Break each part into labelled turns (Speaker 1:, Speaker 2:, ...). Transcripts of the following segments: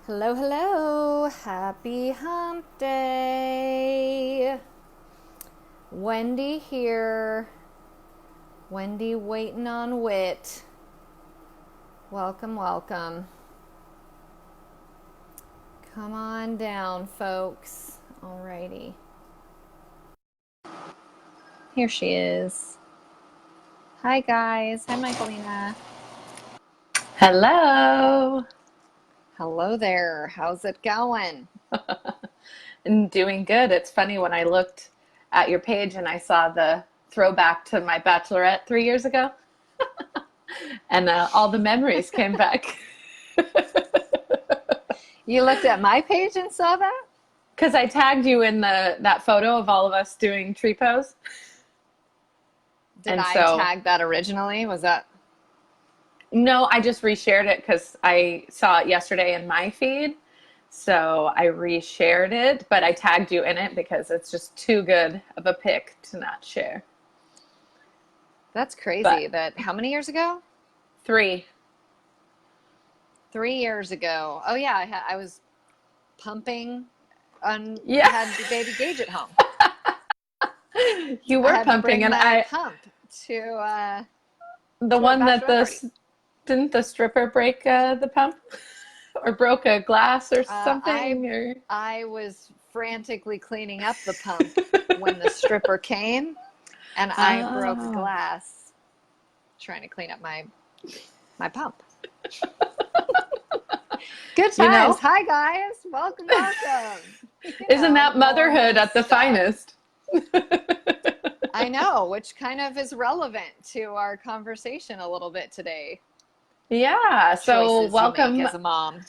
Speaker 1: Hello, hello. Happy hump day. Wendy here. Wendy waiting on Wit. Welcome, welcome. Come on down, folks. Alrighty. Here she is. Hi, guys. Hi, Michaelina.
Speaker 2: Hello.
Speaker 1: Hello there. How's it going?
Speaker 2: I'm doing good. It's funny when I looked at your page and I saw the throwback to my bachelorette 3 years ago, and all the memories came back.
Speaker 1: You looked at my page and saw that?
Speaker 2: Because I tagged you in that photo of all of us doing tree pose.
Speaker 1: Did
Speaker 2: And
Speaker 1: I
Speaker 2: so,
Speaker 1: tag that originally? Was that?
Speaker 2: no, I just reshared it because I saw it yesterday in my feed. So I reshared it, but I tagged you in it because it's just too good of a pic to not share.
Speaker 1: That's
Speaker 2: But
Speaker 1: crazy. That how many years ago?
Speaker 2: 3.
Speaker 1: 3 years ago. Oh yeah, I was pumping and
Speaker 2: Yeah,
Speaker 1: had the baby Gage at home.
Speaker 2: you
Speaker 1: I
Speaker 2: were
Speaker 1: had to
Speaker 2: pumping,
Speaker 1: bring
Speaker 2: and
Speaker 1: my
Speaker 2: I
Speaker 1: pump to
Speaker 2: the
Speaker 1: our
Speaker 2: one that
Speaker 1: bachelorette party.
Speaker 2: didn't the stripper break the pump or broke a glass or
Speaker 1: Uh, I
Speaker 2: something or
Speaker 1: I was frantically cleaning up the pump when the stripper came, and I broke a
Speaker 2: oh,
Speaker 1: glass trying to clean up my pump. Good
Speaker 2: you
Speaker 1: times.
Speaker 2: know,
Speaker 1: Hi guys, welcome, welcome.
Speaker 2: isn't that motherhood
Speaker 1: Normal
Speaker 2: at the
Speaker 1: stuff.
Speaker 2: finest?
Speaker 1: I know, which kind of is relevant to our conversation a little bit today.
Speaker 2: Yeah, so
Speaker 1: Choices you make
Speaker 2: welcome,
Speaker 1: as a mom.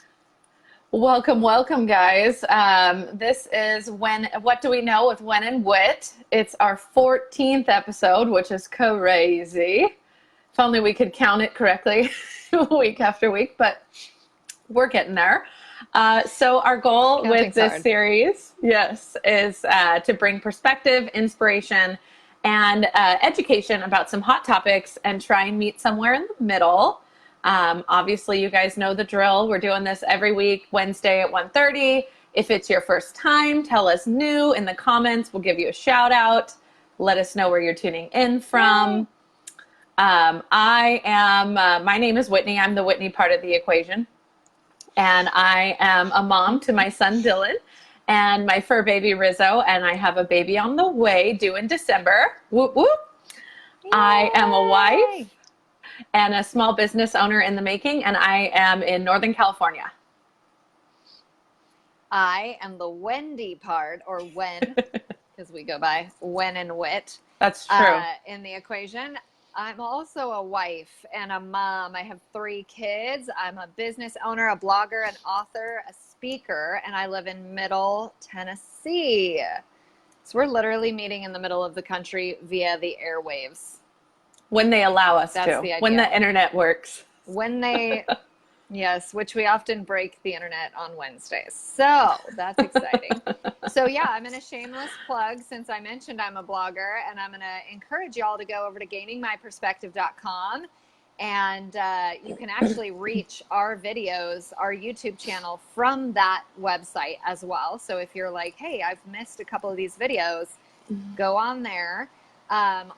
Speaker 2: welcome, guys. This is when what do we know with When and Wit? It's our 14th episode, which is crazy. If only we could count it correctly week after week, but we're getting there. So our goal with
Speaker 1: Counting's
Speaker 2: this
Speaker 1: hard.
Speaker 2: series, yes, is to bring perspective, inspiration, and education about some hot topics and try and meet somewhere in the middle. Obviously, you guys know the drill. We're doing this every week, Wednesday at 1:30. If it's your first time, tell us new in the comments. We'll give you a shout out. Let us know where you're tuning in
Speaker 1: Yay!
Speaker 2: from. My name is Whitney. I'm the Whitney part of the equation. And I am a mom to my son Dylan and my fur baby Rizzo, and I have a baby on the way due in December. Whoop whoop. I am a
Speaker 1: Yay!
Speaker 2: wife and a small business owner in the making, and I am in Northern California.
Speaker 1: I am the Wendy part, or when, because we go by when and wit,
Speaker 2: That's true.
Speaker 1: in the equation. I'm also a wife and a mom. I have 3 kids. I'm a business owner, a blogger, an author, a speaker, and I live in Middle Tennessee. So we're literally meeting in the middle of the country via the airwaves.
Speaker 2: When they allow us
Speaker 1: That's
Speaker 2: to,
Speaker 1: the
Speaker 2: when
Speaker 1: idea.
Speaker 2: the internet works.
Speaker 1: When they, yes, which we often break the internet on Wednesdays. So that's exciting. So yeah, I'm in a shameless plug since I mentioned I'm a blogger, and I'm going to encourage y'all to go over to gainingmyperspective.com, and you can actually reach our videos, our YouTube channel from that website as well. So if you're like, hey, I've missed a couple of these videos, go on there.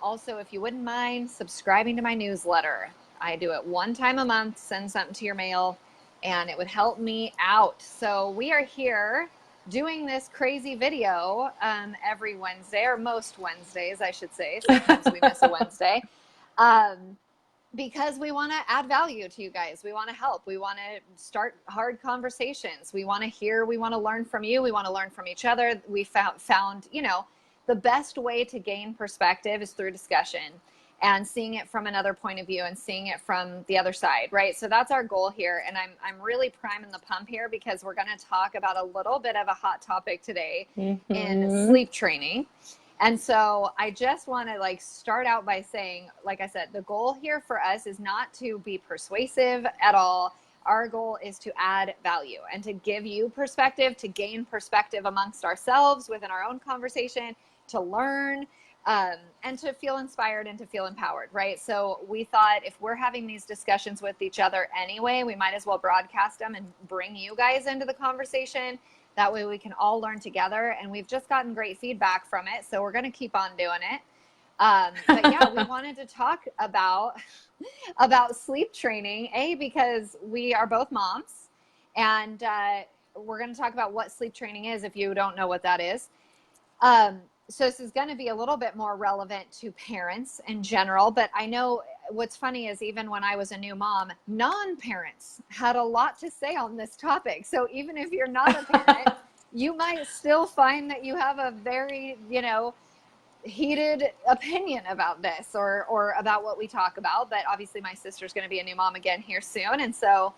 Speaker 1: Also, if you wouldn't mind subscribing to my newsletter, I do it 1 time a month, send something to your mail, and it would help me out. So we are here doing this crazy video every Wednesday, or most Wednesdays, I should say. Sometimes we miss a Wednesday. Um, because we want to add value to you guys. We want to help. We want to start hard conversations. We want to hear, we want to learn from you. We want to learn from each other. We found, the best way to gain perspective is through discussion and seeing it from another point of view and seeing it from the other side, right? So that's our goal here. And I'm really priming the pump here because we're going to talk about a little bit of a hot topic today in
Speaker 2: Mm-hmm.
Speaker 1: sleep training. And so I just want to start out by saying, like I said, the goal here for us is not to be persuasive at all. Our goal is to add value and to give you perspective, to gain perspective amongst ourselves within our own conversation, to learn. and to feel inspired and to feel empowered, right? So we thought if we're having these discussions with each other anyway, we might as well broadcast them and bring you guys into the conversation. That way we can all learn together. And we've just gotten great feedback from it. So we're going to keep on doing it. But yeah, we wanted to talk about sleep training, because we are both moms, and we're going to talk about what sleep training is if you don't know what that is. So this is going to be a little bit more relevant to parents in general, but I know what's funny is even when I was a new mom, non-parents had a lot to say on this topic. So even if you're not a parent, you might still find that you have a very, heated opinion about this or about what we talk about. But obviously my sister's going to be a new mom again here soon. And so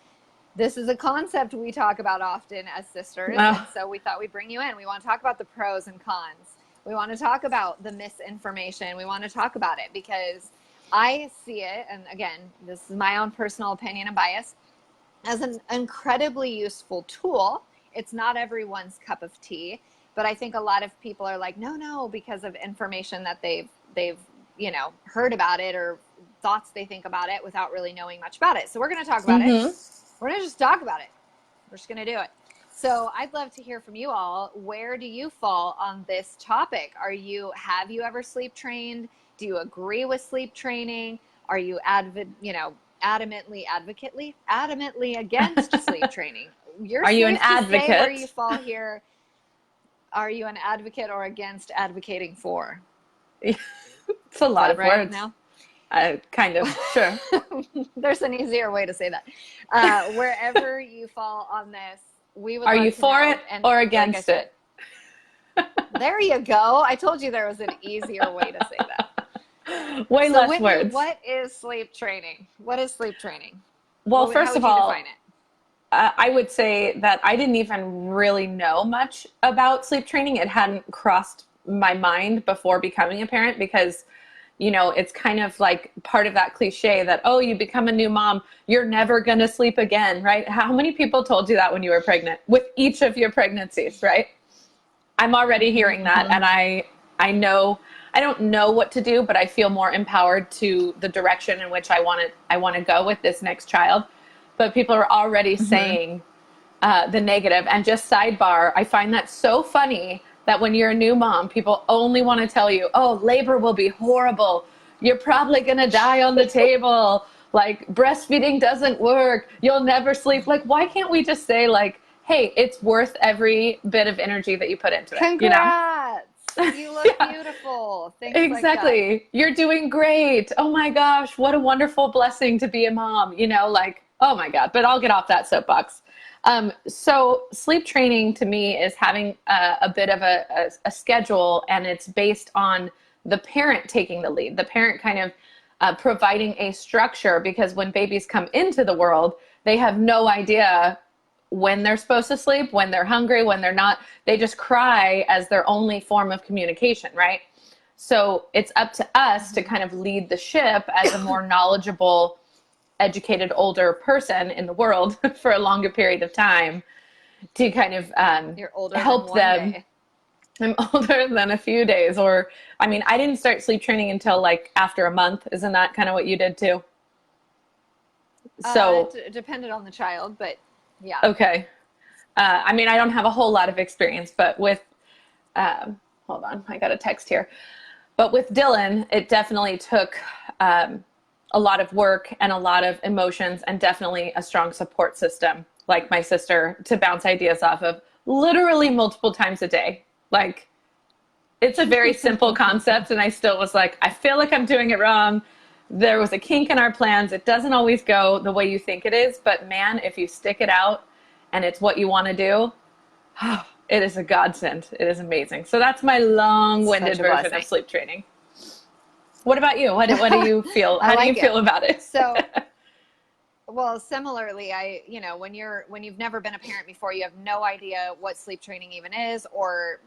Speaker 1: this is a concept we talk about often as sisters. And so we thought we'd bring you in. We want to talk about the pros and cons. We want to talk about the misinformation. We want to talk about it because I see it, and again, this is my own personal opinion and bias, as an incredibly useful tool. It's not everyone's cup of tea, but I think a lot of people are like, no, because of information that they've heard about it or thoughts they think about it without really knowing much about it. So we're going to talk about it. We're going to just talk about it. We're just going to do it. So I'd love to hear from you all. Where do you fall on this topic? Have you ever sleep trained? Do you agree with sleep training? Are you adamantly against sleep training?
Speaker 2: Are you an advocate?
Speaker 1: Where you fall here. Are you an advocate or against advocating for?
Speaker 2: It's a lot of words
Speaker 1: now.
Speaker 2: Kind of, sure.
Speaker 1: There's an easier way to say that. Wherever you fall on this, we would.
Speaker 2: Are you for it or against it?
Speaker 1: There you go. I told you there was an easier way to say that.
Speaker 2: Way less Whitney, words.
Speaker 1: What is sleep training? What is sleep training?
Speaker 2: Well, first of all, I would say that I didn't even really know much about sleep training. It hadn't crossed my mind before becoming a parent because, it's kind of like part of that cliche that, oh, you become a new mom, you're never going to sleep again, right? How many people told you that when you were pregnant with each of your pregnancies, right? I'm already hearing that. And I know, I don't know what to do, but I feel more empowered to the direction in which I want to go with this next child. But people are already saying the negative. And just sidebar, I find that so funny that when you're a new mom, people only want to tell you, oh, labor will be horrible. You're probably going to die on the table. Like, breastfeeding doesn't work. You'll never sleep. Like, why can't we just say, like, hey, it's worth every bit of energy that you put into it?
Speaker 1: Congrats. You look beautiful. Things
Speaker 2: exactly.
Speaker 1: Like that.
Speaker 2: You're doing great. Oh my gosh, what a wonderful blessing to be a mom. Oh my God. But I'll get off that soapbox. So sleep training to me is having a bit of a schedule, and it's based on the parent taking the lead, the parent kind of providing a structure, because when babies come into the world, they have no idea when they're supposed to sleep, when they're hungry, when they're not. They just cry as their only form of communication, right? So it's up to us to kind of lead the ship as a more knowledgeable, educated, older person in the world for a longer period of time to kind of help them. Day. I'm older than a few days, I didn't start sleep training until like after a month. Isn't that kind of what you did too? So
Speaker 1: it depended on the child, but yeah.
Speaker 2: Okay. I don't have a whole lot of experience, but with, hold on, I got a text here. But with Dylan, it definitely took a lot of work and a lot of emotions and definitely a strong support system, like my sister, to bounce ideas off of literally multiple times a day. Like, it's a very simple concept, and I still was like, I feel like I'm doing it wrong. There was a kink in our plans. It doesn't always go the way you think it is, but man, if you stick it out and it's what you want to do, it is a godsend. It is amazing. So that's my long-winded version of sleep training. What about you? What do you feel? How do you feel about it?
Speaker 1: So, well, similarly, when you've never been a parent before, you have no idea what sleep training even is, or,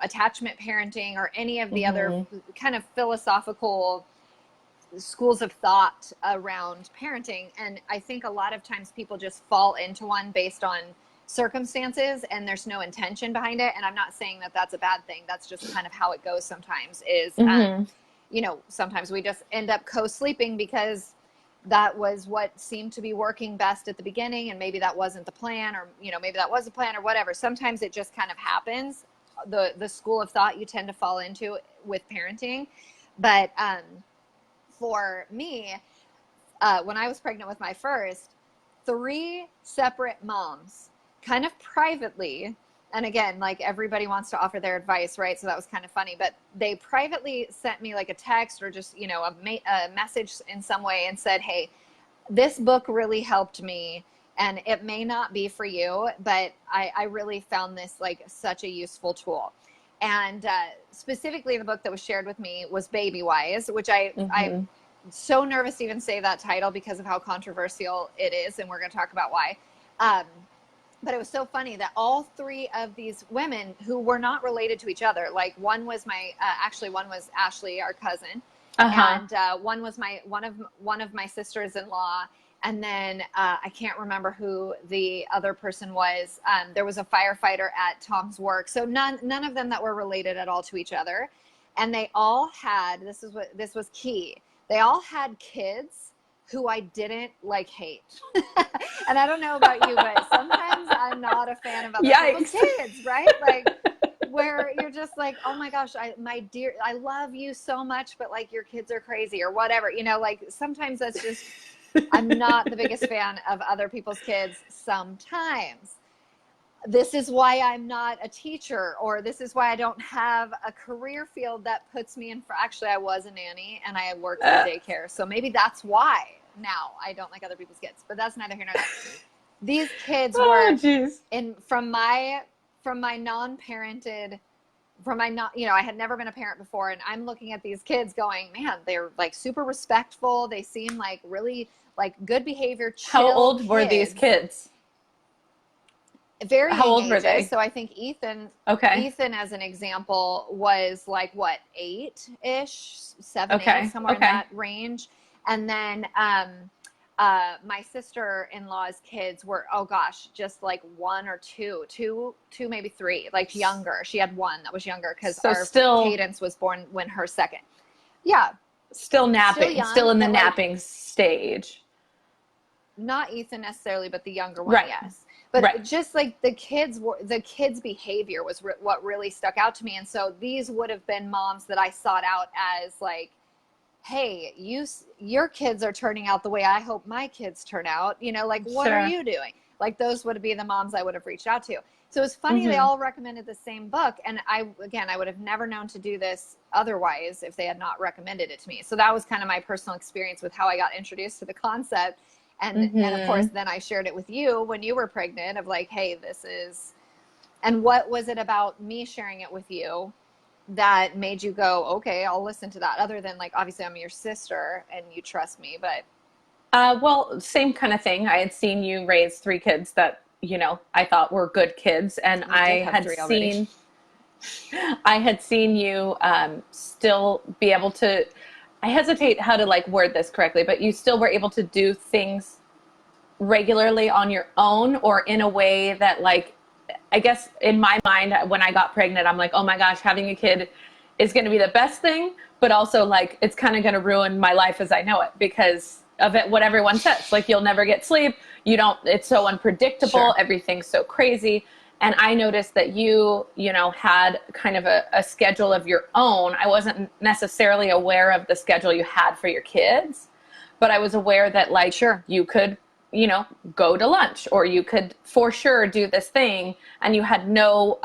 Speaker 1: attachment parenting, or any of the other kind of philosophical schools of thought around parenting. And I think a lot of times people just fall into one based on circumstances and there's no intention behind it. And I'm not saying that that's a bad thing. That's just kind of how it goes sometimes is, you know, sometimes we just end up co-sleeping because that was what seemed to be working best at the beginning. And maybe that wasn't the plan, or, you know, maybe that was the plan or whatever. Sometimes it just kind of happens. The school of thought you tend to fall into with parenting. But for me, when I was pregnant with my first, 3 separate moms kind of privately, and again, like everybody wants to offer their advice, right? So that was kind of funny, but they privately sent me like a text or just, you know, a message in some way and said, hey, this book really helped me and it may not be for you, but I really found this like such a useful tool. And specifically the book that was shared with me was Baby Wise, which I'm so nervous to even say that title because of how controversial it is. And we're going to talk about why. But it was so funny that all 3 of these women who were not related to each other, like one was one was Ashley, our cousin, and one was one of my sisters-in-law, and then I can't remember who the other person was. There was a firefighter at Tom's work, so none of them that were related at all to each other, and they all had this was key. They all had kids who I didn't like hate. And I don't know about you, but sometimes I'm not a fan of other people's kids, right? Like where you're just like, oh my gosh, my dear, I love you so much, but like your kids are crazy or whatever, you know, like sometimes that's just, I'm not the biggest fan of other people's kids sometimes. This is why I'm not a teacher, or this is why I don't have a career field that puts me in for, actually, I was a nanny and I worked in daycare. So maybe that's why now I don't like other people's kids, but that's neither here nor there. These kids were from my non-parented, you know, I had never been a parent before. And I'm looking at these kids going, man, they're like super respectful. They seem like really like good behavior. Chill
Speaker 2: How old
Speaker 1: kids.
Speaker 2: Were these kids?
Speaker 1: Very
Speaker 2: How old
Speaker 1: ages.
Speaker 2: were they?
Speaker 1: So I think Ethan, as an example, was like what, 8-ish, 7, 8, somewhere in that range. And then my sister-in-law's kids were, oh gosh, just like 1 or 2, maybe 3, like younger. She had one that was younger because our Cadence was born when her second. Yeah.
Speaker 2: Still napping, still in the napping stage.
Speaker 1: Not Ethan necessarily, but the younger one, yes. But just like the kids' behavior was what really stuck out to me. And so these would have been moms that I sought out as like, hey, your kids are turning out the way I hope my kids turn out. You know, like, what are you doing? Like those would be the moms I would have reached out to. So it's funny, they all recommended the same book. And I would have never known to do this otherwise if they had not recommended it to me. So that was kind of my personal experience with how I got introduced to the concept. And of course, then I shared it with you when you were pregnant of like, hey, this is, and what was it about me sharing it with you that made you go, okay, I'll listen to that, other than like, obviously I'm your sister and you trust me, but.
Speaker 2: Well, same kind of thing. I had seen you raise 3 kids that, you know, I thought were good kids. And I had seen you still be able to, I hesitate how to like word this correctly, but you still were able to do things regularly on your own, or in a way that like, I guess in my mind, when I got pregnant, I'm like, oh my gosh, having a kid is going to be the best thing, but also like, it's kind of going to ruin my life as I know it because of it, what everyone says, like you'll never get sleep. It's so unpredictable. Everything's so crazy. And I noticed that you know, had kind of a schedule of your own. I wasn't necessarily aware of the schedule you had for your kids, but I was aware that like, you could, you know, go to lunch, or you could for sure do this thing. And you had no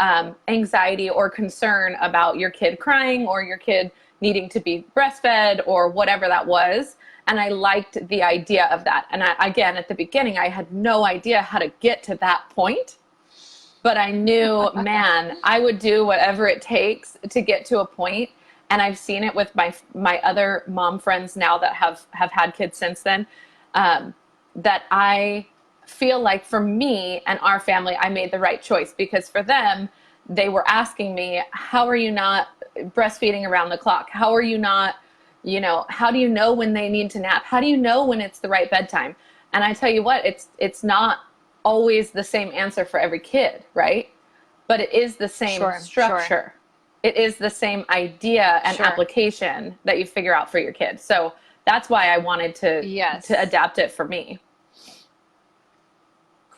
Speaker 2: anxiety or concern about your kid crying or your kid needing to be breastfed or whatever that was. And I liked the idea of that. And again, at the beginning, I had no idea how to get to that point. But I knew, man, I would do whatever it takes to get to a point. And I've seen it with my other mom friends now that have had kids since then, that I feel like for me and our family, I made the right choice, because for them, they were asking me, how are you not breastfeeding around the clock? How are you not, you know, how do you know when they need to nap? How do you know when it's the right bedtime? And I tell you what, it's not always the same answer for every kid, right? But it is the same
Speaker 1: Sure, sure,
Speaker 2: structure. It is the same idea and
Speaker 1: sure.
Speaker 2: application that you figure out for your kids. So that's why I wanted to
Speaker 1: Yes.
Speaker 2: adapt it for me.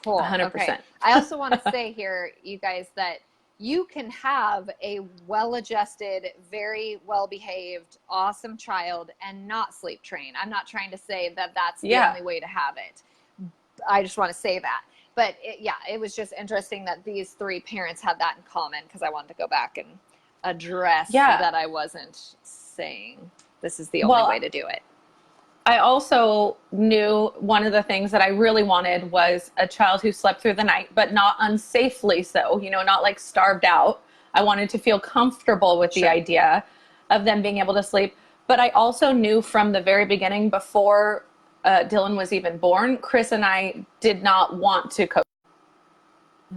Speaker 1: Cool. Okay.
Speaker 2: 100%.
Speaker 1: I also want to say here, you guys, that you can have a well-adjusted, very well-behaved, awesome child and not sleep train. I'm not trying to say that that's the
Speaker 2: Yeah.
Speaker 1: only way to have it. I just want to say that. But yeah, it was just interesting that these three parents had that in common, because I wanted to go back and address
Speaker 2: Yeah.
Speaker 1: that I wasn't saying this is the only way
Speaker 2: Well,
Speaker 1: to do it.
Speaker 2: I also knew one of the things that I really wanted was a child who slept through the night, but not unsafely so, not like starved out. I wanted to feel comfortable with the
Speaker 1: Sure.
Speaker 2: idea of them being able to sleep. But I also knew from the very beginning, before Dylan was even born, Chris and I did not want to cook.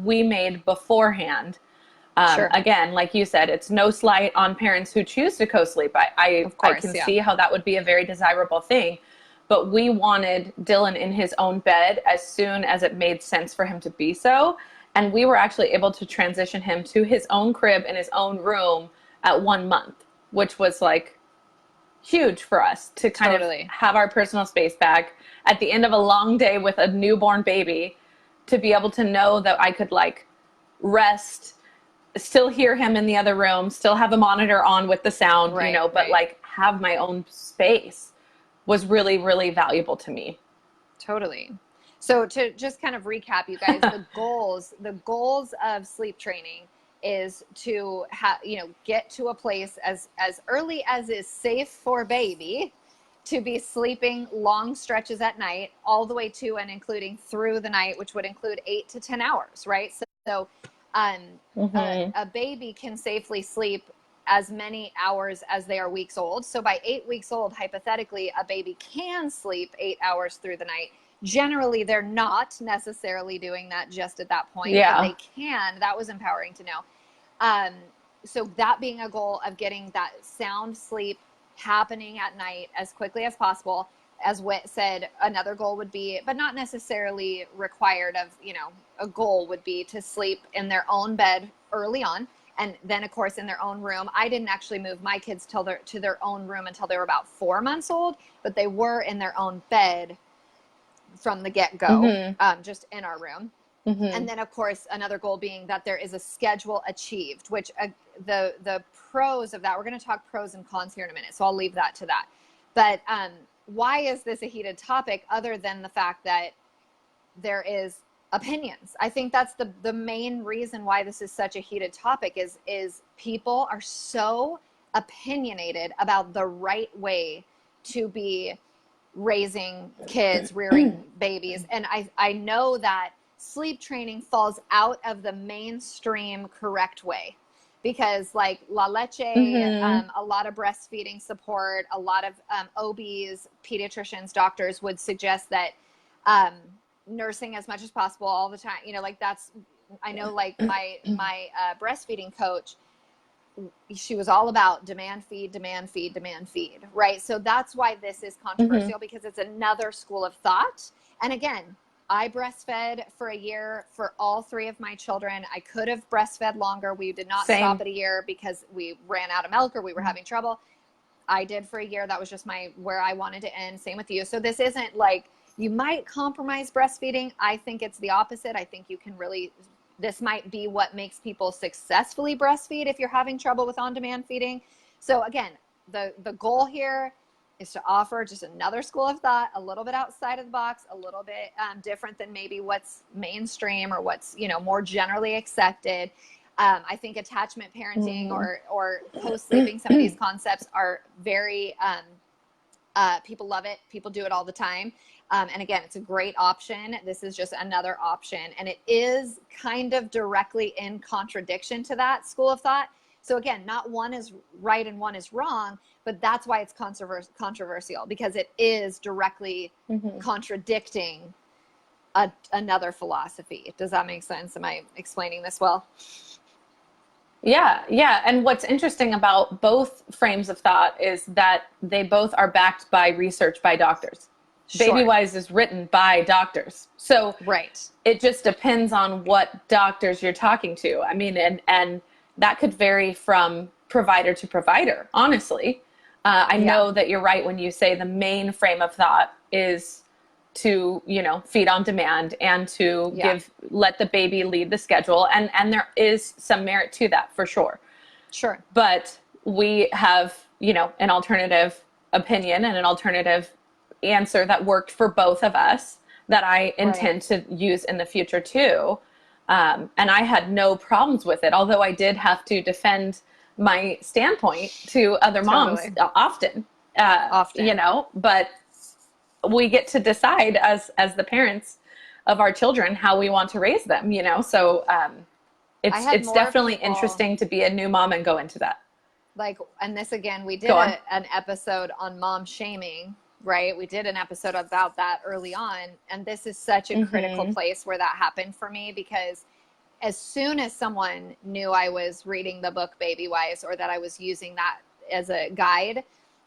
Speaker 2: We made beforehand.
Speaker 1: Sure.
Speaker 2: Again, like you said, it's no slight on parents who choose to co-sleep.
Speaker 1: Of
Speaker 2: I
Speaker 1: course.
Speaker 2: can
Speaker 1: Yeah.
Speaker 2: see how that would be a very desirable thing. But we wanted Dylan in his own bed as soon as it made sense for him to be so. And we were actually able to transition him to his own crib in his own room at 1 month, which was like huge for us to kind of
Speaker 1: Totally.
Speaker 2: have our personal space back at the end of a long day with a newborn baby, to be able to know that I could like rest, still hear him in the other room, still have a monitor on with the sound,
Speaker 1: Right.
Speaker 2: but
Speaker 1: Right.
Speaker 2: like have my own space was really, really valuable to me.
Speaker 1: Totally. So to just kind of recap, you guys, the goals of sleep training is to get to a place as early as is safe for baby to be sleeping long stretches at night, all the way to and including through the night, which would include 8 to 10 hours, right? So um,
Speaker 2: Mm-hmm.
Speaker 1: a baby can safely sleep as many hours as they are weeks old. So by 8 weeks old, hypothetically, a baby can sleep 8 hours through the night. Generally, they're not necessarily doing that just at that point, but
Speaker 2: Yeah.
Speaker 1: they can. That was empowering to know. Um, so that being a goal of getting that sound sleep happening at night as quickly as possible. As Whit said, another goal would be, but not necessarily required of, a goal would be to sleep in their own bed early on. And then, of course, in their own room. I didn't actually move my kids to their own room until they were about 4 months old, but they were in their own bed from the get-go,
Speaker 2: Mm-hmm.
Speaker 1: just in our room.
Speaker 2: Mm-hmm.
Speaker 1: And then, of course, another goal being that there is a schedule achieved, which the pros of that, we're going to talk pros and cons here in a minute, so I'll leave that to that. But why is this a heated topic, other than the fact that there is opinions? I think that's the main reason why this is such a heated topic is people are so opinionated about the right way to be raising kids, rearing babies. And I know that sleep training falls out of the mainstream correct way, because like La Leche,
Speaker 2: Mm-hmm.
Speaker 1: a lot of breastfeeding support, a lot of OBs, pediatricians, doctors would suggest that um, nursing as much as possible all the time. Like that's, I know like my breastfeeding coach, she was all about demand feed, demand feed, demand feed, right? So that's why this is
Speaker 2: Mm-hmm.
Speaker 1: controversial, because it's another school of thought. And again, I breastfed for a year for all three of my children. I could have breastfed longer. We did not stop
Speaker 2: Same.
Speaker 1: at a year because we ran out of milk or we were having trouble. I did for a year. That was just where I wanted to end. Same with you. So this isn't like you might compromise breastfeeding. I think it's the opposite. I think you can really, this might be what makes people successfully breastfeed if you're having trouble with on-demand feeding. So again, the goal here is to offer just another school of thought, a little bit outside of the box, a little bit different than maybe what's mainstream or what's more generally accepted. I think attachment parenting
Speaker 2: Mm-hmm.
Speaker 1: or co-sleeping, some of these concepts are very, people love it. People do it all the time. And again, it's a great option. This is just another option. And it is kind of directly in contradiction to that school of thought. So again, not one is right and one is wrong, but that's why it's controversial, because it is directly
Speaker 2: Mm-hmm.
Speaker 1: contradicting another philosophy. Does that make sense? Am I explaining this well?
Speaker 2: Yeah, yeah. And what's interesting about both frames of thought is that they both are backed by research by doctors. Baby
Speaker 1: Sure.
Speaker 2: Wise is written by doctors. So
Speaker 1: Right.
Speaker 2: it just depends on what doctors you're talking to. I mean, and that could vary from provider to provider, honestly. I
Speaker 1: Yeah.
Speaker 2: know that you're right when you say the main frame of thought is to, feed on demand and to
Speaker 1: Yeah.
Speaker 2: let the baby lead the schedule. And there is some merit to that for sure.
Speaker 1: Sure.
Speaker 2: But we have, an alternative opinion and an alternative answer that worked for both of us that I intend to use in the future too. And I had no problems with it, although I did have to defend my standpoint to other moms
Speaker 1: Totally.
Speaker 2: often,
Speaker 1: Often.
Speaker 2: but we get to decide as the parents of our children how we want to raise them, so
Speaker 1: I had
Speaker 2: it's
Speaker 1: more
Speaker 2: definitely
Speaker 1: people
Speaker 2: interesting to be a new mom and go into that.
Speaker 1: like, and this again, we did
Speaker 2: Go on.
Speaker 1: an episode on mom shaming, right? We did an episode about that early on. And this is such a critical place where that happened for me, because as soon as someone knew I was reading the book Baby Wise, or that I was using that as a guide,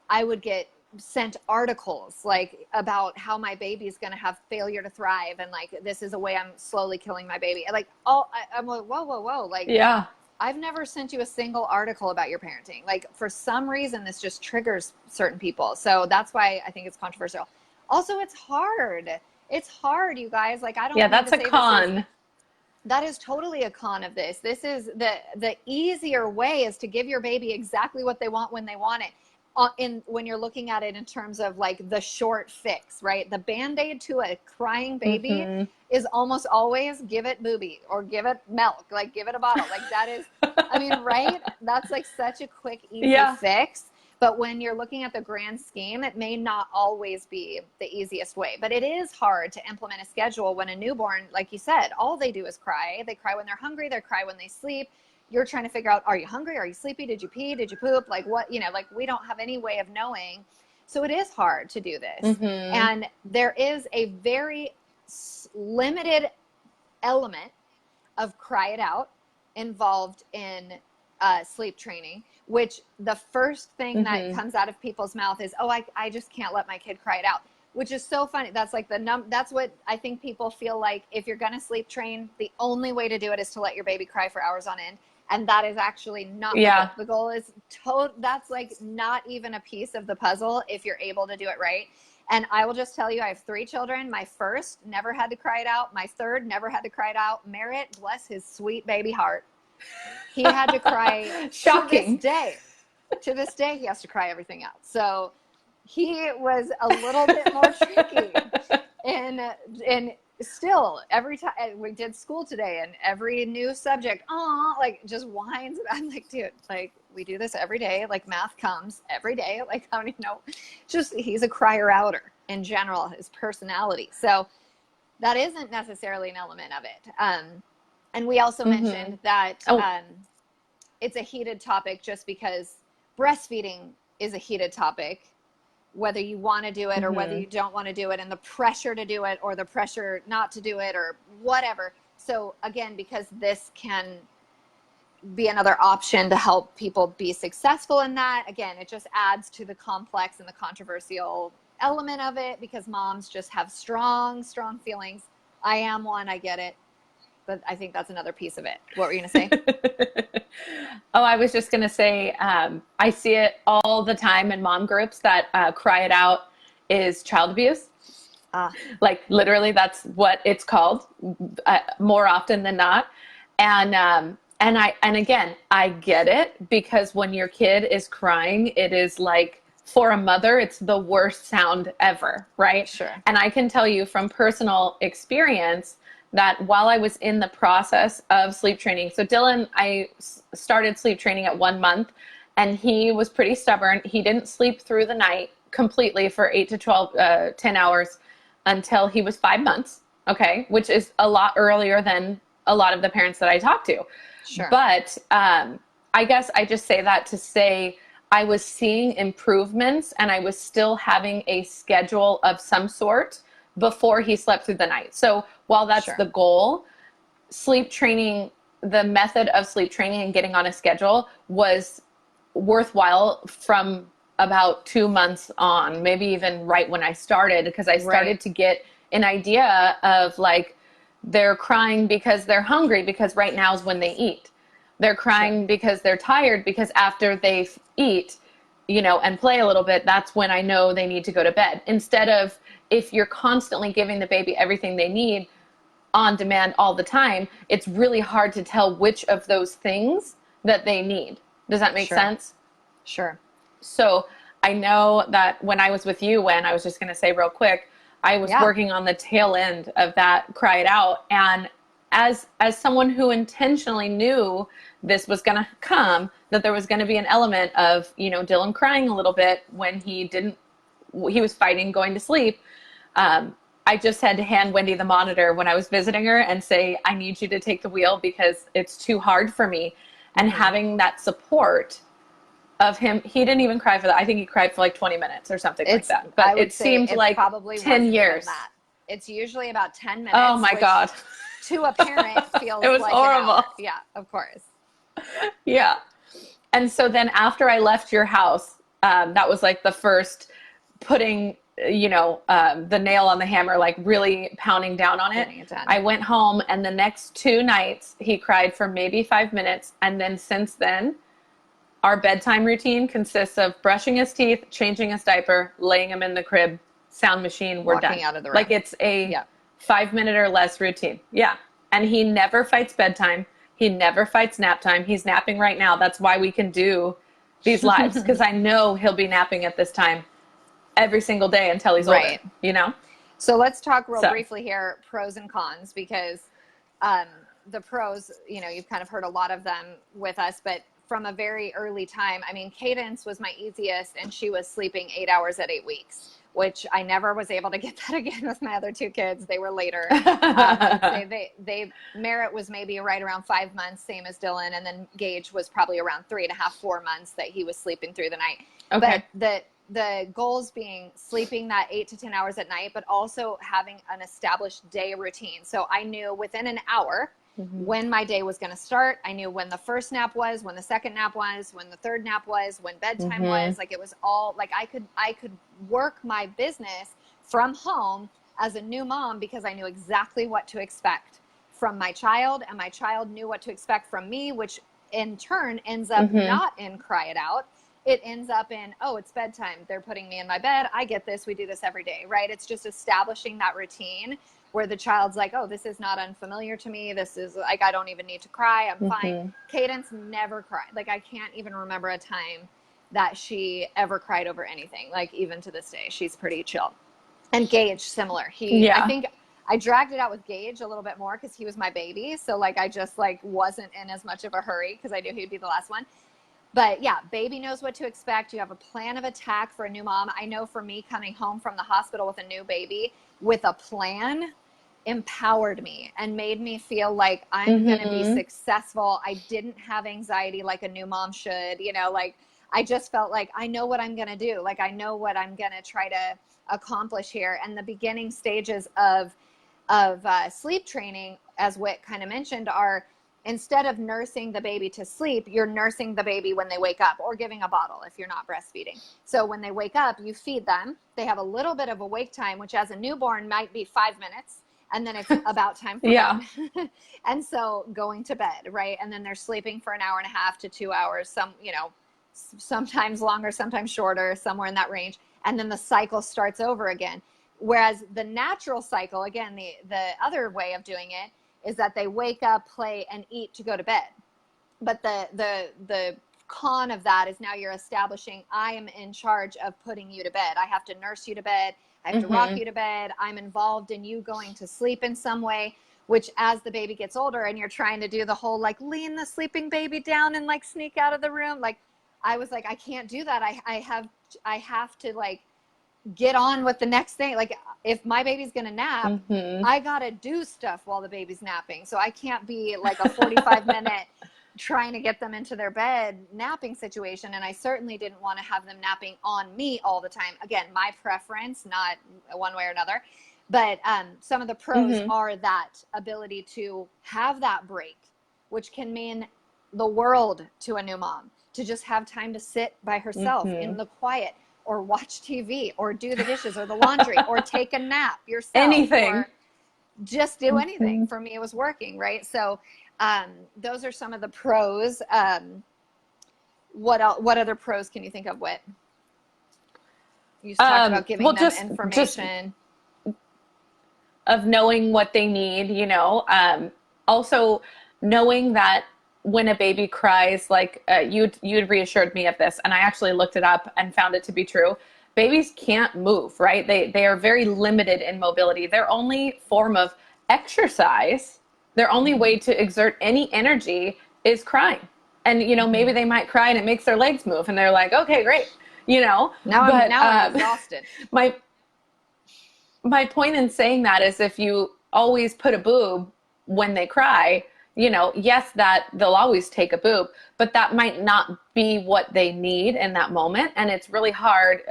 Speaker 1: I would get sent articles like about how my baby is going to have failure to thrive, and like, this is a way I'm slowly killing my baby. Like, I'm like, whoa, like,
Speaker 2: Yeah.
Speaker 1: I've never sent you a single article about your parenting. Like, for some reason, this just triggers certain people. So that's why I think it's controversial. Also, it's hard. It's hard, you guys. Like, I don't
Speaker 2: Yeah,
Speaker 1: mean
Speaker 2: that's
Speaker 1: to
Speaker 2: a
Speaker 1: say
Speaker 2: con.
Speaker 1: that is totally a con of this. This is the easier way is to give your baby exactly what they want when they want it. When you're looking at it in terms of like the short fix, right? The Band-Aid to a crying baby is almost always give it booby or give it milk, like give it a bottle. Like that is, I mean, right? That's like such a quick, easy fix. But when you're looking at the grand scheme, it may not always be the easiest way. But it is hard to implement a schedule when a newborn, like you said, all they do is cry. They cry when they're hungry. They cry when they sleep. You're trying to figure out, are you hungry? Are you sleepy? Did you pee? Did you poop? Like what, like we don't have any way of knowing. So it is hard to do this. And there is a very limited element of cry it out involved in sleep training, which the first thing that comes out of people's mouth is, oh, I just can't let my kid cry it out, which is so funny. That's like that's what I think people feel like. If you're going to sleep train, the only way to do it is to let your baby cry for hours on end. And that is actually not the goal. The goal is that's like not even a piece of the puzzle if you're able to do it right. And I will just tell you, I have 3 children. My first never had to cry it out. My third never had to cry it out. Merritt, bless his sweet baby heart, he had to cry.
Speaker 2: Shocking.
Speaker 1: To this day, he has to cry everything out. So he was a little bit more tricky. And still, every time we did school today, and every new subject, like just whines. I'm like, dude, like we do this every day. Like math comes every day. Like I don't even know. Just he's a crier outer in general, his personality. So that isn't necessarily an element of it. And we also mentioned that it's a heated topic just because breastfeeding is a heated topic, whether you want to do it or whether you don't want to do it, and the pressure to do it or the pressure not to do it or whatever. So again, because this can be another option to help people be successful in that, again, it just adds to the complex and the controversial element of it, because moms just have strong feelings. I am one, I get it. But I think that's another piece of it. What were you going to say?
Speaker 2: Oh, I was just going to say, I see it all the time in mom groups that cry it out is child abuse. Like literally that's what it's called more often than not. And again, I get it, because when your kid is crying, it is like, for a mother, it's the worst sound ever, right?
Speaker 1: Sure.
Speaker 2: And I can tell you from personal experience that while I was in the process of sleep training, so Dylan, I started sleep training at 1 month, and he was pretty stubborn. He didn't sleep through the night completely for 8 to 12, 10 hours until he was 5 months. Okay. Which is a lot earlier than a lot of the parents that I talk to.
Speaker 1: Sure.
Speaker 2: But, I guess I just say that to say I was seeing improvements, and I was still having a schedule of some sort before he slept through the night. So while that's the goal, sleep training, the method of sleep training and getting on a schedule was worthwhile from about 2 months on, maybe even right when I started, because I started
Speaker 1: Right.
Speaker 2: to get an idea of like, they're crying because they're hungry, because right now is when they eat. They're
Speaker 1: Sure.
Speaker 2: crying because they're tired, because after they eat, and play a little bit, that's when I know they need to go to bed. Instead of, if you're constantly giving the baby everything they need on demand all the time, it's really hard to tell which of those things that they need. Does that make
Speaker 1: Sure.
Speaker 2: sense?
Speaker 1: Sure.
Speaker 2: So I know that when I was with you, when I was just going to say real quick, I was
Speaker 1: Yeah.
Speaker 2: working on the tail end of that cry it out. And as someone who intentionally knew this was going to come, that there was going to be an element of, Dylan crying a little bit when he was fighting going to sleep. I just had to hand Wendy the monitor when I was visiting her and say, I need you to take the wheel because it's too hard for me. And having that support of him, he didn't even cry for that. I think he cried for like 20 minutes or something like that. But
Speaker 1: I would
Speaker 2: it
Speaker 1: say
Speaker 2: seemed
Speaker 1: it
Speaker 2: like
Speaker 1: probably
Speaker 2: 10
Speaker 1: wasn't even
Speaker 2: years.
Speaker 1: that. It's usually about 10
Speaker 2: Oh
Speaker 1: minutes,
Speaker 2: my
Speaker 1: which
Speaker 2: God.
Speaker 1: to a parent feels
Speaker 2: It was
Speaker 1: like
Speaker 2: horrible.
Speaker 1: an hour. Yeah, of course.
Speaker 2: Yeah. And so then after I left your house, that was like the first putting, the nail on the hammer, like really pounding down on it.
Speaker 1: Getting it done.
Speaker 2: I went home, and the next 2 nights he cried for maybe 5 minutes. And then since then, our bedtime routine consists of brushing his teeth, changing his diaper, laying him in the crib, sound machine, we're
Speaker 1: Walking
Speaker 2: done.
Speaker 1: out of the room.
Speaker 2: Like it's a
Speaker 1: Yeah.
Speaker 2: 5 minute or less routine. Yeah. And he never fights bedtime. He never fights nap time. He's napping right now. That's why we can do these lives, because I know he'll be napping at this time every single day until he's
Speaker 1: Right.
Speaker 2: older.
Speaker 1: So let's talk real briefly here, pros and cons, because the pros, you've kind of heard a lot of them with us, but from a very early time, I mean, Cadence was my easiest, and she was sleeping 8 hours at 8 weeks, which I never was able to get that again with my other two kids. They were later. I would say Merritt was maybe right around 5 months, same as Dylan, and then Gage was probably around 3.5, 4 months that he was sleeping through the night.
Speaker 2: Okay.
Speaker 1: But the goals being sleeping that 8 to 10 hours at night, but also having an established day routine. So I knew within an hour when my day was going to start. I knew when the first nap was, when the second nap was, when the third nap was, when bedtime was. Like it was all like I could work my business from home as a new mom because I knew exactly what to expect from my child, and my child knew what to expect from me, which in turn ends up not in cry it out. It ends up in, oh, it's bedtime. They're putting me in my bed. I get this. We do this every day, right? It's just establishing that routine where the child's like, oh, this is not unfamiliar to me. This is like, I don't even need to cry. I'm fine. Cadence never cried. Like, I can't even remember a time that she ever cried over anything. Like, even to this day, she's pretty chill. And Gage, similar. I think I dragged it out with Gage a little bit more because he was my baby. So, like, I just, like, wasn't in as much of a hurry because I knew he'd be the last one. But yeah, baby knows what to expect. You have a plan of attack for a new mom. I know for me, coming home from the hospital with a new baby with a plan empowered me and made me feel like I'm going to be successful. I didn't have anxiety like a new mom should, like I just felt like I know what I'm going to do. Like I know what I'm going to try to accomplish here. And the beginning stages of sleep training, as Whit kind of mentioned, are instead of nursing the baby to sleep, you're nursing the baby when they wake up, or giving a bottle if you're not breastfeeding. So when they wake up, you feed them. They have a little bit of awake time, which as a newborn might be 5 minutes. And then it's about time for bed. And so going to bed, right? And then they're sleeping for an hour and a half to 2 hours, sometimes longer, sometimes shorter, somewhere in that range. And then the cycle starts over again. Whereas the natural cycle, again, the other way of doing it is that they wake up, play, and eat to go to bed. But the con of that is now you're establishing, I am in charge of putting you to bed. I have to nurse you to bed. I have to rock you to bed. I'm involved in you going to sleep in some way, which as the baby gets older and you're trying to do the whole like lean the sleeping baby down and like sneak out of the room. Like I was like, I can't do that. I have to like get on with the next thing. Like if my baby's going to nap, I got to do stuff while the baby's napping. So I can't be like a 45-minute trying to get them into their bed napping situation. And I certainly didn't want to have them napping on me all the time. Again, my preference, not one way or another. But some of the pros are that ability to have that break, which can mean the world to a new mom. to just have time to sit by herself in the quiet, or watch TV, or do the dishes or the laundry, or take a nap yourself,
Speaker 2: anything,
Speaker 1: or just do anything. For me, it was working, right? So those are some of the pros. What else, what other pros can you think of, Whit? You talked about giving them information.
Speaker 2: Of knowing what they need, also knowing that when a baby cries, like you'd reassured me of this, and I actually looked it up and found it to be true. Babies can't move, right? They are very limited in mobility. Their only form of exercise, their only way to exert any energy is crying. And, maybe they might cry and it makes their legs move and they're like, okay, great.
Speaker 1: Now I'm exhausted.
Speaker 2: My point in saying that is, if you always put a boob when they cry, yes, that they'll always take a boob, but that might not be what they need in that moment. And it's really hard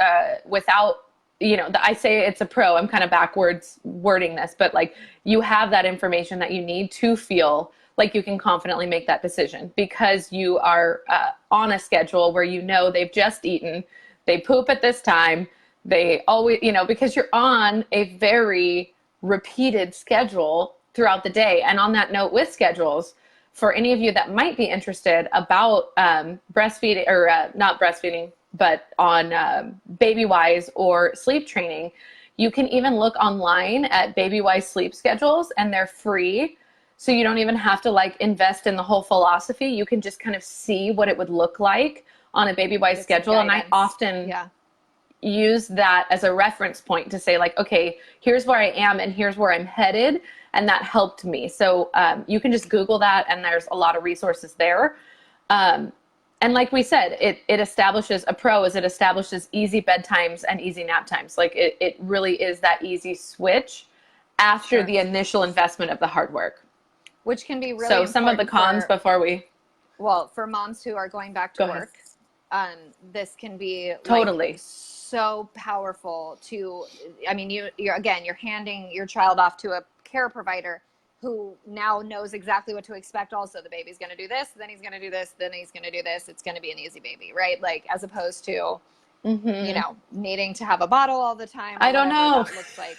Speaker 2: without, I say it's a pro. I'm kind of backwards wording this, but like, you have that information that you need to feel like you can confidently make that decision, because you are on a schedule where they've just eaten, they poop at this time, they always, because you're on a very repeated schedule throughout the day. And on that note, with schedules, for any of you that might be interested about breastfeeding, or not breastfeeding, but on BabyWise or sleep training, you can even look online at BabyWise sleep schedules, and they're free. So you don't even have to invest in the whole philosophy. You can just kind of see what it would look like on a BabyWise schedule. And I often use that as a reference point to say, okay, here's where I am and here's where I'm headed. And that helped me. So you can just Google that, and there's a lot of resources there. And like we said, it establishes a pro is it establishes easy bedtimes and easy nap times. It really is that easy switch after the initial investment of the hard work.
Speaker 1: Which can be really
Speaker 2: so some of the cons
Speaker 1: for moms who are going back to work, this can be
Speaker 2: totally
Speaker 1: so powerful you're handing your child off to a care provider who now knows exactly what to expect. Also, the baby's going to do this, then he's going to do this, then he's going to do this. It's going to be an easy baby, right? As opposed to, needing to have a bottle all the time.
Speaker 2: I don't know.
Speaker 1: That looks like.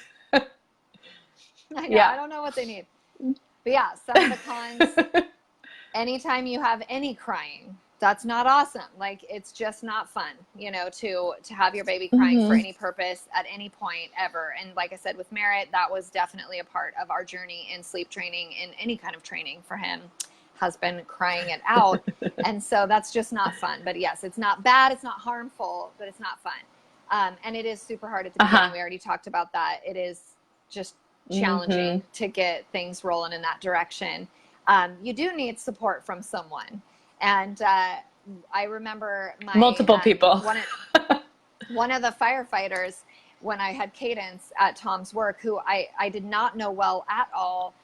Speaker 1: I know. I don't know what they need. But yeah, some of the cons, anytime you have any crying, that's not awesome. It's just not fun, to have your baby crying for any purpose at any point ever. And like I said, with Merritt, that was definitely a part of our journey in sleep training, in any kind of training for him, has been crying it out. And so that's just not fun. But yes, it's not bad. It's not harmful, but it's not fun. And it is super hard at the beginning. We already talked about that. It is just challenging to get things rolling in that direction. You do need support from someone. And I remember
Speaker 2: multiple people.
Speaker 1: One of the firefighters, when I had Cadence at Tom's work, who I did not know well at all,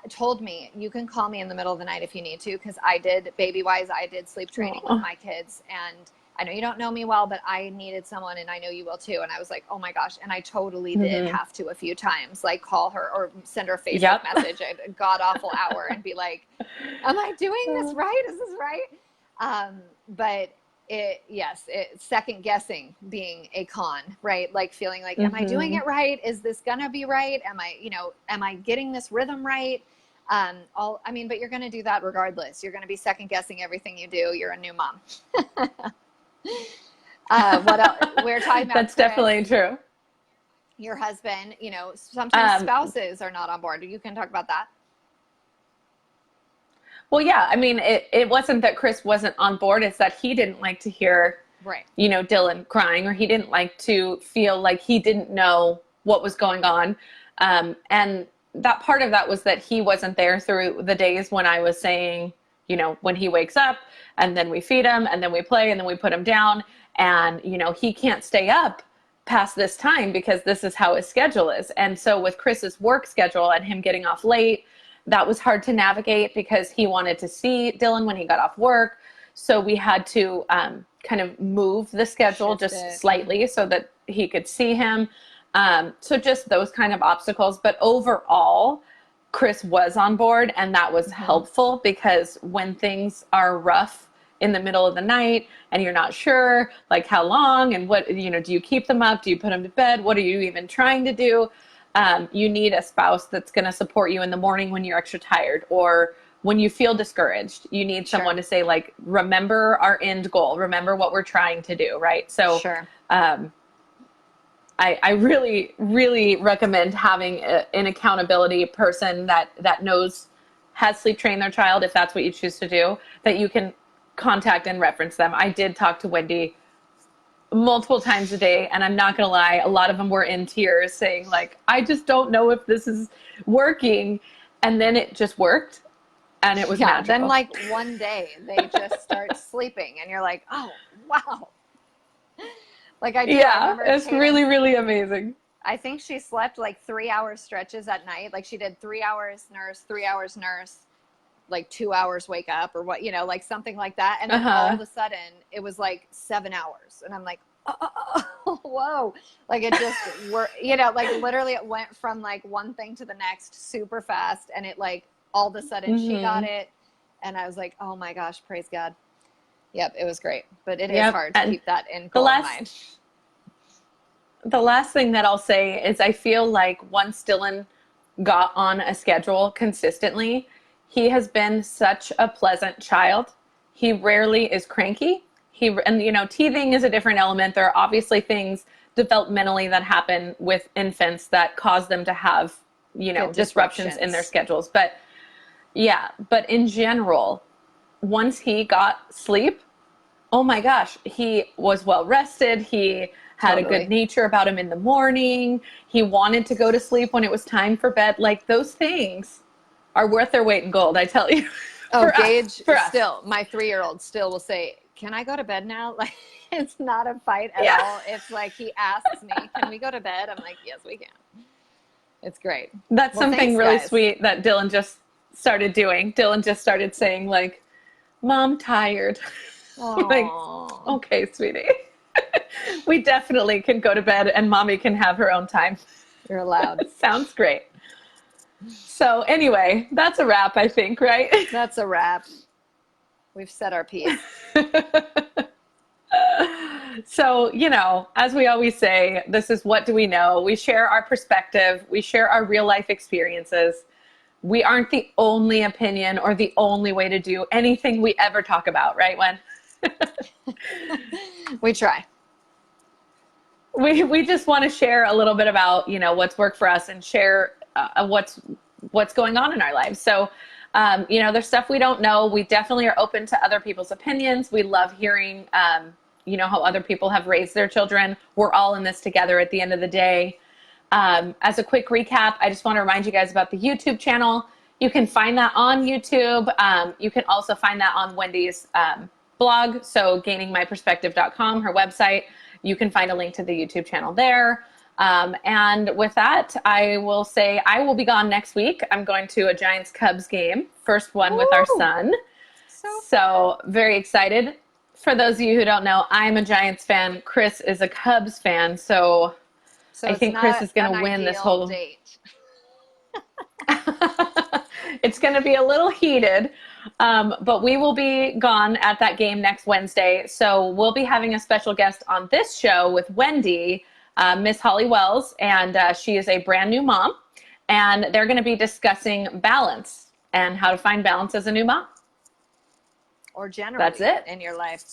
Speaker 1: told me, you can call me in the middle of the night if you need to, because I did BabyWise, I did sleep training with my kids, and I know you don't know me well, but I needed someone, and I know you will too. And I was like, oh my gosh. And I totally did have to a few times, call her or send her a Facebook message at a god awful hour and be like, am I doing this right? Is this right? But it's second guessing being a con, right? Feeling like, am I doing it right? Is this gonna be right? Am I getting this rhythm right? But you're going to do that regardless. You're going to be second guessing everything you do. You're a new mom. What else? We're talking about
Speaker 2: that's Chris, definitely true.
Speaker 1: Your husband, sometimes spouses are not on board. You can talk about that.
Speaker 2: Well, yeah, it wasn't that Chris wasn't on board. It's that he didn't like to hear, Dylan crying, or he didn't like to feel like he didn't know what was going on. And that part of that was that he wasn't there through the days when I was saying, when he wakes up and then we feed him and then we play and then we put him down, and, he can't stay up past this time because this is how his schedule is. And so with Chris's work schedule and him getting off late, that was hard to navigate because he wanted to see Dylan when he got off work. So we had to kind of move the schedule slightly so that he could see him. So just those kind of obstacles. But overall, Chris was on board, and that was helpful, because when things are rough in the middle of the night and you're not sure like how long and what, you know, do you keep them up? Do you put them to bed? What are you even trying to do? You need a spouse that's going to support you in the morning when you're extra tired or when you feel discouraged. You need someone to say like, remember our end goal, remember what we're trying to do. Right. So, I really, really recommend having an accountability person that knows, has sleep trained their child, if that's what you choose to do, that you can contact and reference them. I did talk to Wendy multiple times a day, and I'm not going to lie, a lot of them were in tears saying like, I just don't know if this is working. And then it just worked and it was magical.
Speaker 1: Then like one day they just start sleeping and you're like, oh, wow. Like I remember
Speaker 2: it's
Speaker 1: Tatum, really, really amazing. I think she slept like 3-hour stretches at night. Like she did 3 hours nurse, 3 hours nurse, like 2 hours wake up or what, you know, like something like that. And then all of a sudden it was like 7 hours. And I'm like, oh, whoa. Like it just you know, like literally it went from like one thing to the next super fast. And it like all of a sudden she got it. And I was like, oh my gosh, praise God. Yep, it was great, but it is hard to keep that in mind. The last thing that I'll say is I feel like once Dylan got on a schedule consistently, he has been such a pleasant child. He rarely is cranky. And you know, teething is a different element. There are obviously things developmentally that happen with infants that cause them to have, you know, disruptions in their schedules. But in general, once he got sleep, oh my gosh, he was well rested. He had a good nature about him in the morning. He wanted to go to sleep when it was time for bed. Like those things are worth their weight in gold, I tell you. Oh, Gage still, my 3-year-old still will say, can I go to bed now? Like it's not a fight at all. It's like he asks me, can we go to bed? I'm like, yes, we can. It's great.
Speaker 2: That's something really sweet that Dylan just started doing. Dylan just started saying like, Mom, tired. Like, okay, sweetie. We definitely can go to bed and Mommy can have her own time.
Speaker 1: You're allowed.
Speaker 2: Sounds great. So anyway, that's a wrap, I think, right?
Speaker 1: That's a wrap. We've said our piece.
Speaker 2: So, you know, as we always say, this is What Do We Know? We share our perspective. We share our real life experiences. We aren't the only opinion or the only way to do anything we ever talk about, right, Wen?
Speaker 1: We try.
Speaker 2: We just want to share a little bit about, you know, what's worked for us and share what's going on in our lives. So, you know, there's stuff we don't know. We definitely are open to other people's opinions. We love hearing, you know, how other people have raised their children. We're all in this together at the end of the day. As a quick recap, I just want to remind you guys about the YouTube channel. You can find that on YouTube. You can also find that on Wendy's blog, so gainingmyperspective.com, her website. You can find a link to the YouTube channel there. And with that, I will say I will be gone next week. I'm going to a Giants-Cubs game, first one with our son. So very excited. For those of you who don't know, I'm a Giants fan. Chris is a Cubs fan, so I think Chris is going to win this whole date. It's going to be a little heated, but we will be gone at that game next Wednesday. So we'll be having a special guest on this show with Wendy, Miss Holly Wells, and she is a brand new mom. And they're going to be discussing balance and how to find balance as a new mom. Or generally that's it in your life.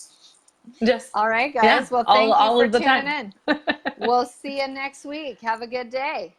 Speaker 2: Just all right, guys. Well, thank you for tuning in. We'll see you next week. Have a good day.